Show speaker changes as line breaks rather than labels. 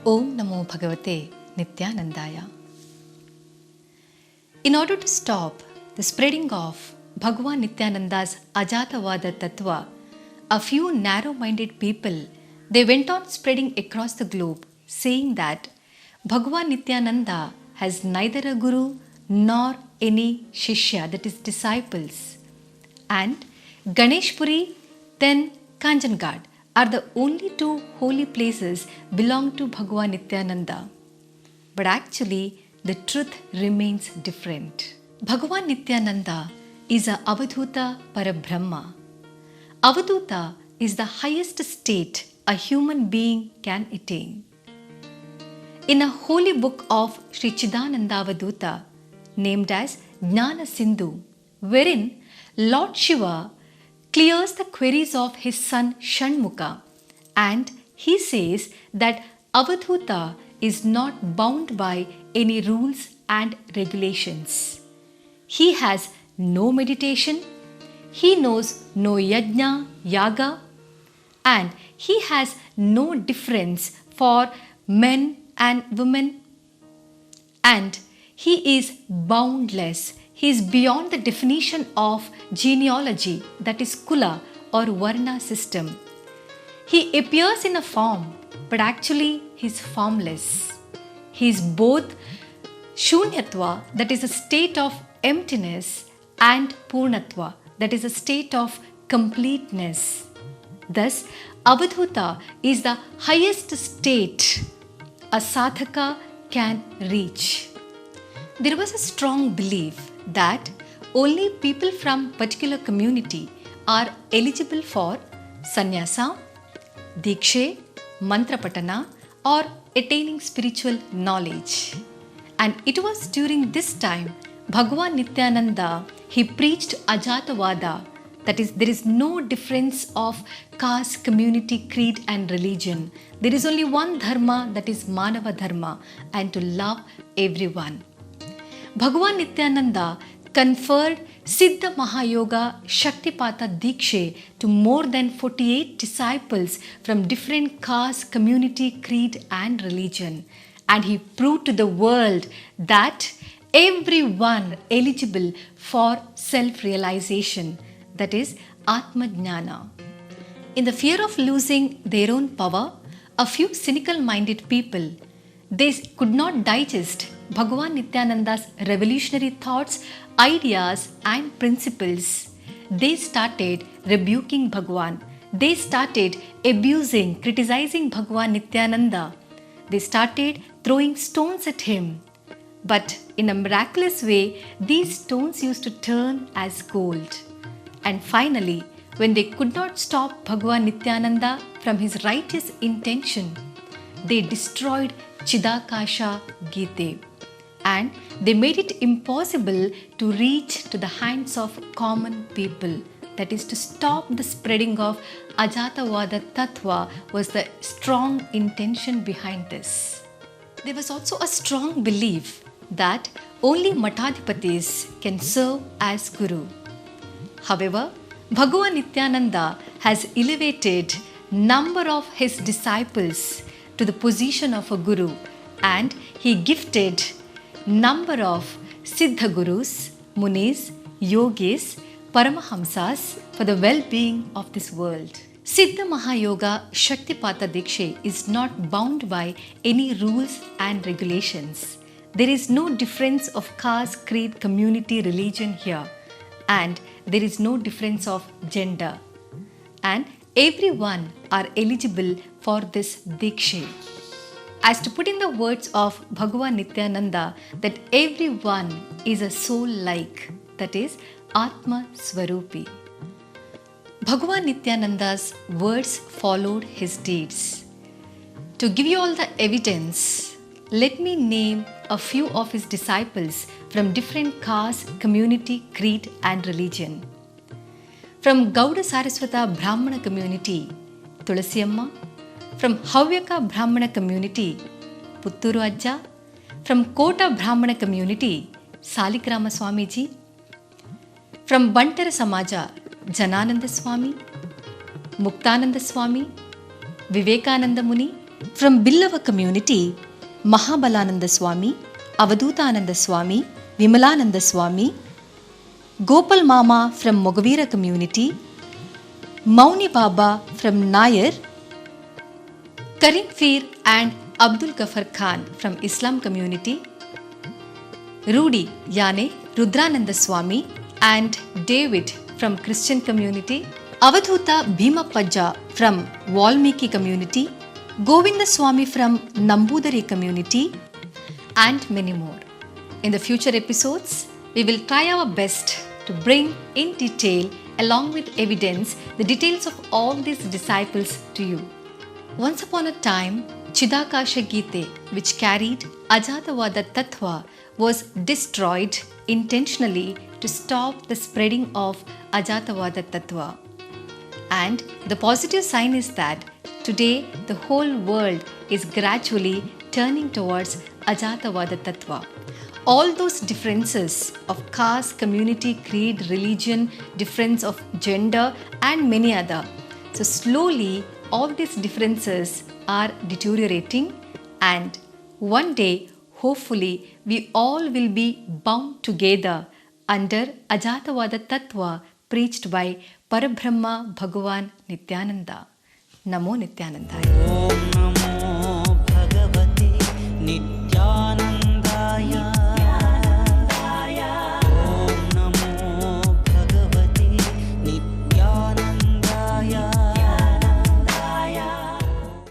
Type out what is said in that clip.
Om Namo Bhagavate Nityanandaya. In order to stop the spreading of Bhagavan Nityananda's Ajatavada Tattva, a few narrow-minded people, they went on spreading across the globe, saying that Bhagavan Nityananda has neither a guru nor any shishya, that is disciples. And Ganeshpuri, then Kanjangad are the only two holy places belong to Bhagavan Nityananda. But actually, the truth remains different. Bhagavan Nityananda is a Avadhuta Parabrahma. Avadhuta is the highest state a human being can attain. In a holy book of Sri Chidananda Avadhuta, named as Jnana Sindhu, wherein Lord Shiva clears the queries of his son Shanmukha, and he says that Avadhuta is not bound by any rules and regulations. He has no meditation, he knows no yajna, yaga, and he has no difference for men and women, and he is boundless. He is beyond the definition of genealogy, that is kula or varna system. He appears in a form, but actually he is formless. He is both shunyatva, that is a state of emptiness, and purnatva, that is a state of completeness. Thus, Avadhuta is the highest state a sadhaka can reach. There was a strong belief that only people from particular community are eligible for sannyasa, dikshe, mantra patana, or attaining spiritual knowledge. And it was during this time Bhagavan Nityananda, he preached Ajatavada, that is, there is no difference of caste, community, creed and religion. There is only one dharma, that is Manava Dharma, and to love everyone. Bhagavan Nityananda conferred Siddha Mahayoga Shaktipata Dikshe to more than 48 disciples from different castes, community, creed and religion. And he proved to the world that everyone eligible for self-realization, that is Atma Jnana. In the fear of losing their own power, a few cynical-minded people, they could not digest Bhagavan Nityananda's revolutionary thoughts, ideas and principles. They started rebuking Bhagavan. They started abusing, criticizing Bhagavan Nityananda. They started throwing stones at him. But in a miraculous way, these stones used to turn as gold. And finally, when they could not stop Bhagavan Nityananda from his righteous intention, they destroyed Chidakasha Gite, and they made it impossible to reach to the hands of common people. That is, to stop the spreading of Ajatavada Tattva was the strong intention behind this. There was also a strong belief that only Matadhipatis can serve as Guru. However, Bhagavan Nityananda has elevated number of his disciples to the position of a Guru, and he gifted number of Siddha Gurus, Munis, Yogis, Paramahamsas for the well-being of this world. Siddha Mahayoga Shaktipata Dikshe is not bound by any rules and regulations. There is no difference of caste, creed, community, religion here, and there is no difference of gender. And everyone are eligible for this Dikshe. As to put in the words of Bhagavan Nityananda, that everyone is a soul-like, that is Atma Swarupi. Bhagavan Nityananda's words followed his deeds. To give you all the evidence, let me name a few of his disciples from different castes, community, creed and religion. From Gauda Saraswata Brahmana community, Tulasi Amma. From Havyaka Brahmana community, Putturu Ajja. From Kota Brahmana community, Saligrama Swamiji. From Bantara Samaja, Janananda Swami, Muktananda Swami, Vivekananda Muni, From Billava community, Mahabalananda Swami, Avadutananda Swami, Vimalananda Swami, Gopal Mama from Mogavira community, Mauni Baba from Nayar, Karim Feer and Abdul Ghaffar Khan from Islam community, Rudy Yane, Rudrananda Swami and David from Christian community, Avadhuta Bhima Pajja from Valmiki community, Govinda Swami from Nambudari community, and many more. In the future episodes, we will try our best to bring in detail, along with evidence, the details of all these disciples to you. Once upon a time, Chidakasha Gite, which carried Ajatavada Tattva, was destroyed intentionally to stop the spreading of Ajatavada Tattva. And the positive sign is that today the whole world is gradually turning towards Ajatavada Tattva. All those differences of caste, community, creed, religion, difference of gender and many other. So slowly all these differences are deteriorating, and one day hopefully we all will be bound together under Ajatavada Tattva preached by Parabrahma Bhagavan Nityananda. Namo Nityanandaya.
Om Namo Bhagavate Nityanandaya.